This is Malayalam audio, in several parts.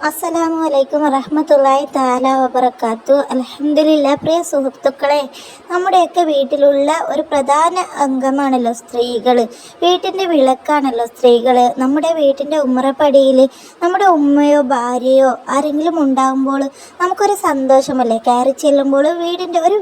അസ്സലാമു അലൈക്കും വറഹ്മത്തുള്ളാഹി തആല വബറകാത്തു. അൽഹംദുലില്ലാ. പ്രിയ സുഹൃത്തുക്കളെ, നമ്മുടെയൊക്കെ വീട്ടിലുള്ള ഒരു പ്രധാന അംഗമാണല്ലോ സ്ത്രീകൾ. വീട്ടിൻ്റെ വിളക്കാണല്ലോ സ്ത്രീകൾ. നമ്മുടെ വീട്ടിൻ്റെ ഉമ്മറപ്പടിയിൽ നമ്മുടെ ഉമ്മയോ ഭാര്യയോ ആരെങ്കിലും ഉണ്ടാകുമ്പോൾ നമുക്കൊരു സന്തോഷമല്ലേ. കയറി ചെല്ലുമ്പോൾ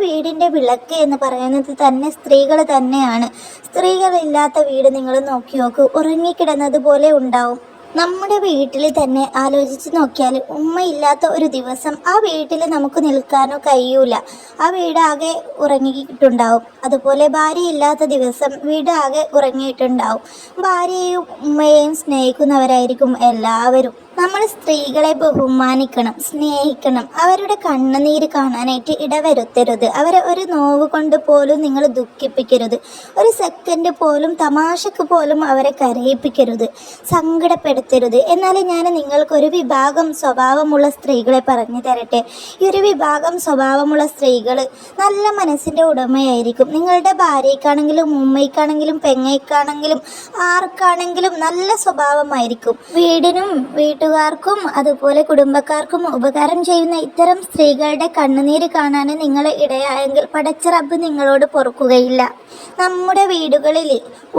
വീടിൻ്റെ വിളക്ക് എന്ന് പറയുന്നത് തന്നെ സ്ത്രീകൾ തന്നെയാണ്. സ്ത്രീകളില്ലാത്ത വീട് നിങ്ങൾ നോക്കി നോക്കൂ, ഉറങ്ങിക്കിടന്നത് പോലെ ഉണ്ടാവും. നമ്മുടെ വീട്ടിൽ തന്നെ ആലോചിച്ച് നോക്കിയാൽ ഉമ്മയില്ലാത്ത ഒരു ദിവസം ആ വീട്ടിൽ നമുക്ക് നിൽക്കാനോ കഴിയൂല. ആ വീടാകെ ഉറങ്ങിയിട്ടുണ്ടാവും. അതുപോലെ ഭാര്യയില്ലാത്ത ദിവസം വീടാകെ ഉറങ്ങിയിട്ടുണ്ടാവും. ഭാര്യയെയും ഉമ്മയെയും സ്നേഹിക്കുന്നവരായിരിക്കും എല്ലാവരും. നമ്മൾ സ്ത്രീകളെ ബഹുമാനിക്കണം, സ്നേഹിക്കണം. അവരുടെ കണ്ണുനീര് കാണാനായിട്ട് ഇടവരുത്തരുത്. അവരെ ഒരു നോവ് കൊണ്ട് പോലും നിങ്ങൾ ദുഃഖിപ്പിക്കരുത്. ഒരു സെക്കൻഡ് പോലും തമാശക്ക് പോലും അവരെ കരയിപ്പിക്കരുത്, സങ്കടപ്പെടുത്തരുത്. എന്നാലും ഞാൻ നിങ്ങൾക്കൊരു വിഭാഗം സ്വഭാവമുള്ള സ്ത്രീകളെ പറഞ്ഞു തരട്ടെ. ഈ ഒരു വിഭാഗം സ്വഭാവമുള്ള സ്ത്രീകൾ നല്ല മനസ്സിൻ്റെ ഉടമയായിരിക്കും. നിങ്ങളുടെ ഭാര്യയ്ക്കാണെങ്കിലും ഉമ്മയ്ക്കാണെങ്കിലും പെങ്ങയ്ക്കാണെങ്കിലും ആർക്കാണെങ്കിലും നല്ല സ്വഭാവമായിരിക്കും. വീടിനും വീട്ടുകാർക്കും അതുപോലെ കുടുംബക്കാർക്കും ഉപകാരം ചെയ്യുന്ന ഇത്തരം സ്ത്രീകളുടെ കണ്ണുനീര് കാണാൻ നിങ്ങൾ ഇടയായെങ്കിൽ പടച്ച റബ്ബ് നിങ്ങളോട് പൊറുക്കുകയില്ല. നമ്മുടെ വീടുകളിൽ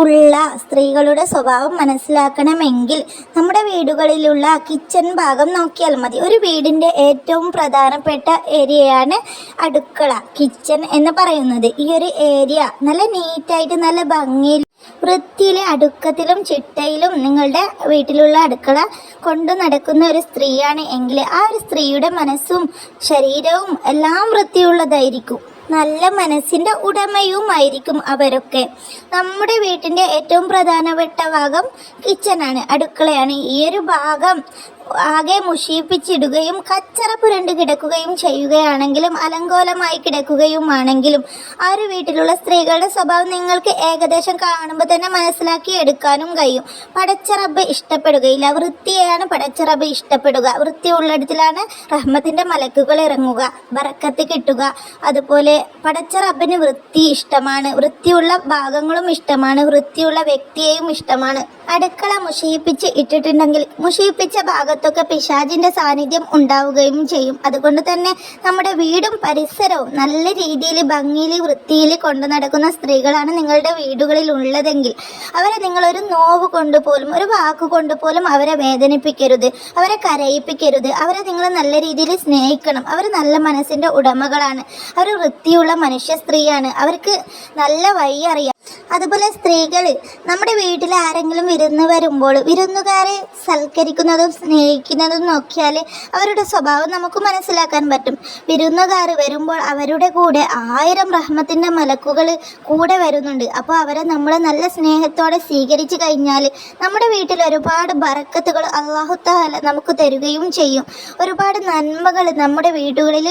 ഉള്ള സ്ത്രീകളുടെ സ്വഭാവം മനസ്സിലാക്കണമെങ്കിൽ നമ്മുടെ വീടുകളിലുള്ള കിച്ചൺ ഭാഗം നോക്കിയാൽ മതി. ഒരു വീടിൻ്റെ ഏറ്റവും പ്രധാനപ്പെട്ട ഏരിയയാണ് അടുക്കള, കിച്ചൺ എന്ന് പറയുന്നത്. ഈ ഒരു ഏരിയ നല്ല നീറ്റായിട്ട് നല്ല ഭംഗിയിൽ വൃത്തിയിൽ അടുക്കത്തിലും ചിട്ടയിലും നിങ്ങളുടെ വീട്ടിലുള്ള അടുക്കള കൊണ്ടു നടക്കുന്ന ഒരു സ്ത്രീയാണ് എങ്കിൽ ആ ഒരു സ്ത്രീയുടെ മനസ്സും ശരീരവും എല്ലാം വൃത്തിയുള്ളതായിരിക്കും. നല്ല മനസ്സിൻ്റെ ഉടമയുമായിരിക്കും അവരൊക്കെ. നമ്മുടെ വീട്ടിൻ്റെ ഏറ്റവും പ്രധാനപ്പെട്ട ഭാഗം കിച്ചണാണ്, അടുക്കളയാണ്. ഈ ഒരു ഭാഗം ആകെ മുഷിപ്പിച്ചിടുകയും കച്ചറ പുരണ്ട് കിടക്കുകയും ചെയ്യുകയാണെങ്കിലും അലങ്കോലമായി കിടക്കുകയുമാണെങ്കിലും ആ ഒരു വീട്ടിലുള്ള സ്ത്രീകളുടെ സ്വഭാവം നിങ്ങൾക്ക് ഏകദേശം കാണുമ്പോൾ തന്നെ മനസ്സിലാക്കി എടുക്കാനും കഴിയും. പടച്ച റബ്ബ് ഇഷ്ടപ്പെടുകയില്ല. വൃത്തിയെയാണ് പടച്ച റബ്ബ് ഇഷ്ടപ്പെടുക. വൃത്തിയുള്ളിടത്തിലാണ് റഹ്മത്തിൻ്റെ മലക്കുകൾ ഇറങ്ങുക, ബറക്കത്ത് കിട്ടുക. അതുപോലെ പടച്ച റബ്ബിന് വൃത്തി ഇഷ്ടമാണ്, വൃത്തിയുള്ള ഭാഗങ്ങളും ഇഷ്ടമാണ്, വൃത്തിയുള്ള വ്യക്തിയെയും ഇഷ്ടമാണ്. അടുക്കള മുഷിപ്പിച്ച് ഇട്ടിട്ടുണ്ടെങ്കിൽ മുഷിപ്പിച്ച ഭാഗത്തൊക്കെ പിശാചിൻ്റെ സാന്നിധ്യം ഉണ്ടാവുകയും ചെയ്യും. അതുകൊണ്ട് തന്നെ നമ്മുടെ വീടും പരിസരവും നല്ല രീതിയിൽ ഭംഗിയിൽ വൃത്തിയിൽ കൊണ്ടു നടക്കുന്ന സ്ത്രീകളാണ് നിങ്ങളുടെ വീടുകളിൽ ഉള്ളതെങ്കിൽ അവരെ നിങ്ങളൊരു നോവ് കൊണ്ടുപോലും ഒരു വാക്ക് കൊണ്ടുപോലും അവരെ വേദനിപ്പിക്കരുത്, അവരെ കരയിപ്പിക്കരുത്. അവരെ നിങ്ങൾ നല്ല രീതിയിൽ സ്നേഹിക്കണം. അവർ നല്ല മനസ്സിൻ്റെ ഉടമകളാണ്. അവർ വൃത്തിയുള്ള മനുഷ്യ സ്ത്രീയാണ്. അവർക്ക് നല്ല വഴി അറിയാം. അതുപോലെ സ്ത്രീകൾ നമ്മുടെ വീട്ടിൽ ആരെങ്കിലും വിരുന്ന് വരുമ്പോൾ വിരുന്നുകാരെ സൽക്കരിക്കുന്നതും സ്നേഹിക്കുന്നതും നോക്കിയാൽ അവരുടെ സ്വഭാവം നമുക്ക് മനസ്സിലാക്കാൻ പറ്റും. വിരുന്നുകാർ വരുമ്പോൾ അവരുടെ കൂടെ 1000 റഹ്മത്തിൻ്റെ മലക്കുകൾ കൂടെ വരുന്നുണ്ട്. അപ്പോൾ അവരെ നമ്മൾ നല്ല സ്നേഹത്തോടെ സ്വീകരിച്ചു കഴിഞ്ഞാൽ നമ്മുടെ വീട്ടിൽ ഒരുപാട് ബറക്കത്തുകൾ അല്ലാഹു തആല നമുക്ക് തരുകയും ചെയ്യും. ഒരുപാട് നന്മകൾ നമ്മുടെ വീടുകളിൽ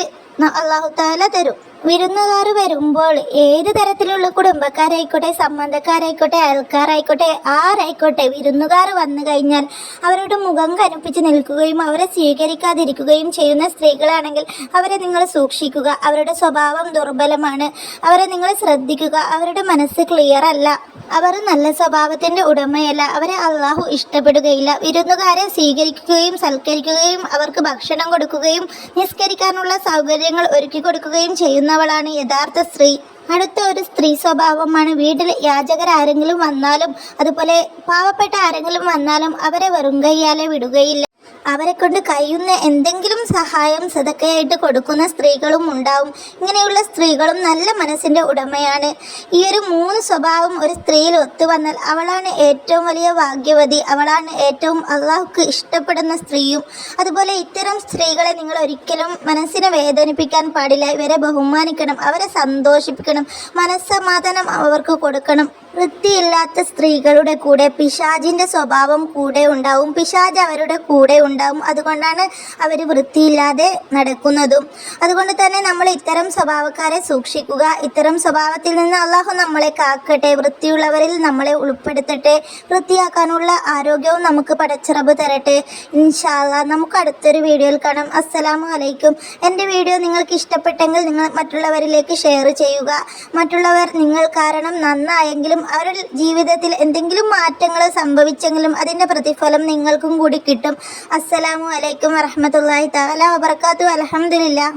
അല്ലാഹു തആല തരും. വിരുന്നുകാർ വരുമ്പോൾ ഏത് തരത്തിലുള്ള കുടുംബക്കാരായിക്കോട്ടെ, സംബന്ധക്കാരായിക്കോട്ടെ, അയൽക്കാരായിക്കോട്ടെ, ആരായിക്കോട്ടെ, വിരുന്നുകാർ വന്നു കഴിഞ്ഞാൽ അവരുടെ മുഖം കനുപ്പിച്ച് നിൽക്കുകയും അവരെ സ്വീകരിക്കാതിരിക്കുകയും ചെയ്യുന്ന സ്ത്രീകളാണെങ്കിൽ അവരെ നിങ്ങൾ സൂക്ഷിക്കുക. അവരുടെ സ്വഭാവം ദുർബലമാണ്. അവരെ നിങ്ങൾ ശ്രദ്ധിക്കുക. അവരുടെ മനസ്സ് ക്ലിയർ അല്ല. അവർ നല്ല സ്വഭാവത്തിൻ്റെ ഉടമയല്ല. അവരെ അള്ളാഹു ഇഷ്ടപ്പെടുകയില്ല. വിരുന്നുകാരെ സ്വീകരിക്കുകയും സൽക്കരിക്കുകയും അവർക്ക് ഭക്ഷണം കൊടുക്കുകയും നിസ്കരിക്കാനുള്ള സൗകര്യങ്ങൾ ഒരുക്കി കൊടുക്കുകയും ചെയ്യുന്നവളാണ് യഥാർത്ഥ സ്ത്രീ. അടുത്ത ഒരു സ്ത്രീ സ്വഭാവമാണ് വീട്ടിൽ യാചകരാരെങ്കിലും വന്നാലും അതുപോലെ പാവപ്പെട്ട ആരെങ്കിലും വന്നാലും അവരെ വെറും കൈയാലെ വിടുകയില്ല. അവരെ കൊണ്ട് കഴിയുന്ന എന്തെങ്കിലും സഹായം സദക്കയായിട്ട് കൊടുക്കുന്ന സ്ത്രീകളും ഉണ്ടാവും. ഇങ്ങനെയുള്ള സ്ത്രീകളും നല്ല മനസ്സിൻ്റെ ഉടമയാണ്. ഈ ഒരു 3 സ്വഭാവം ഒരു സ്ത്രീയിൽ ഒത്തുവന്നാൽ അവളാണ് ഏറ്റവും വലിയ ഭാഗ്യവതി. അവളാണ് ഏറ്റവും അള്ളാഹുക്ക് ഇഷ്ടപ്പെടുന്ന സ്ത്രീയും. അതുപോലെ ഇത്തരം സ്ത്രീകളെ നിങ്ങൾ ഒരിക്കലും മനസ്സിനെ വേദനിപ്പിക്കാൻ പാടില്ല. ഇവരെ ബഹുമാനിക്കണം, അവരെ സന്തോഷിപ്പിക്കണം, മനസ്സമാധാനം അവർക്ക് കൊടുക്കണം. വൃത്തിയില്ലാത്ത സ്ത്രീകളുടെ കൂടെ പിശാചിൻ്റെ സ്വഭാവം കൂടെ ഉണ്ടാവും. പിശാച് അവരുടെ കൂടെ ഉണ്ടാവും. അതുകൊണ്ടാണ് അവർ വൃത്തിയില്ലാതെ നടക്കുന്നതും. അതുകൊണ്ട് തന്നെ നമ്മൾ ഇത്തരം സ്വഭാവക്കാരെ സൂക്ഷിക്കുക. ഇത്തരം സ്വഭാവത്തിൽ നിന്ന് അള്ളാഹു നമ്മളെ കാക്കട്ടെ. വൃത്തിയുള്ളവരിൽ നമ്മളെ ഉൾപ്പെടുത്തട്ടെ. വൃത്തിയാക്കാനുള്ള ആരോഗ്യവും നമുക്ക് പടച്ച റബ്ബ് തരട്ടെ. ഇൻഷാ അല്ലാഹ് നമുക്ക് അടുത്തൊരു വീഡിയോയിൽ കാണാം. അസ്സലാമു അലൈക്കും. എൻ്റെ വീഡിയോ നിങ്ങൾക്ക് ഇഷ്ടപ്പെട്ടെങ്കിൽ നിങ്ങൾ മറ്റുള്ളവരിലേക്ക് ഷെയർ ചെയ്യുക. മറ്റുള്ളവർ നിങ്ങൾ കാരണം നന്നായെങ്കിലും അവരുടെ ജീവിതത്തിൽ എന്തെങ്കിലും മാറ്റങ്ങൾ സംഭവിച്ചെങ്കിലും അതിൻ്റെ പ്രതിഫലം നിങ്ങൾക്കും കൂടി കിട്ടും. അസ്സലാമു അലൈക്കും വറഹ്മത്തുള്ളാഹി തആല വബറകാതുഹു. അൽഹംദുലില്ലാ.